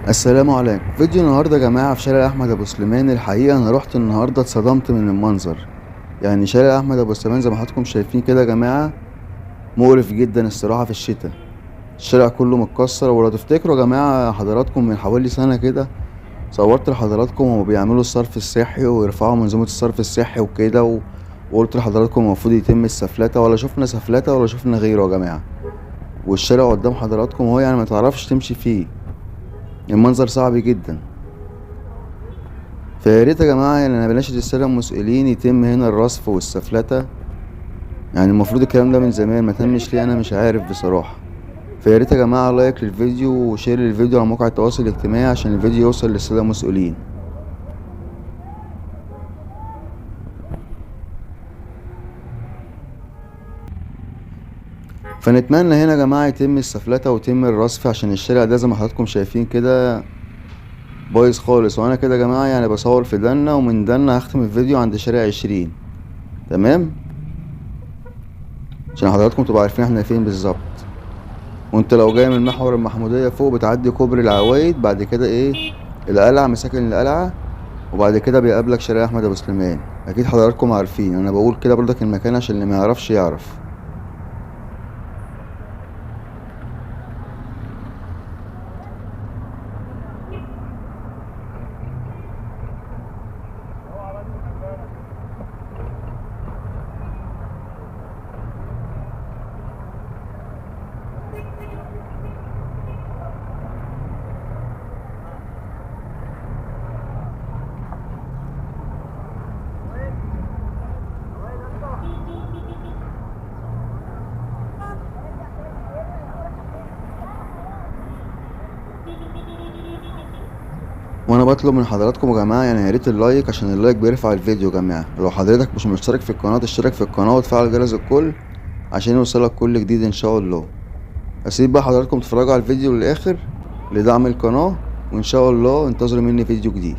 السلام عليكم. فيديو النهارده يا جماعه في شارع احمد ابو سليمان. الحقيقه انا رحت النهارده اتصدمت من المنظر. يعني شارع احمد ابو سليمان زي ما حضراتكم شايفين كده يا جماعه، مقرف جدا الصراحه في الشتاء. الشارع كله متكسر. ولو تفتكروا يا جماعه حضراتكم من حوالي سنه كده صورت لحضراتكم وهما بيعملوا الصرف الصحي ويرفعوا منظومه الصرف الصحي وكده وقلت لحضراتكم المفروض يتم السفلته، ولا شفنا سفلته ولا شفنا غيره يا جماعه. والشارع قدام حضراتكم هو يعني ما تعرفش تمشي فيه. المنظر صعب جدا. فيا ريت يا جماعة، يعني أنا بناشد السادة المسؤولين يتم هنا الرصف والسفلتة. يعني المفروض الكلام ده من زمان ما تمش ليه، أنا مش عارف بصراحة. فيا ريت يا جماعة لايك للفيديو وشير للفيديو على مواقع التواصل الاجتماعي عشان الفيديو يوصل للسادة المسؤولين. فنتمنى هنا يا جماعة يتم السفلتة ويتم الرصف عشان الشارع ده زي ما حضراتكم شايفين كده بايظ خالص. وأنا كده يا جماعة يعني بصور في دنا، ومن دنا هختم الفيديو عند شارع 20. تمام، عشان حضراتكم تبقوا عارفين احنا فين بالظبط. وانت لو جاي من محور المحمودية فوق بتعدي كوبري العوايد، بعد كده ايه القلعة، مساكن القلعة، وبعد كده بيقابلك شارع احمد ابو سليمان. اكيد حضراتكم عارفين، انا بقول كده برضك المكان عشان اللي ما يعرفش يعرف. وانا بطلب من حضراتكم يا جماعه يعني يا ريت اللايك، عشان اللايك بيرفع الفيديو يا جماعه. لو حضرتك مش مشترك في القناه اشترك في القناه وتفعل جرس الكل عشان يوصلك كل جديد ان شاء الله. اسيب بقى حضراتكم تتفرجوا على الفيديو للاخر لدعم القناه، وان شاء الله انتظروا مني فيديو جديد.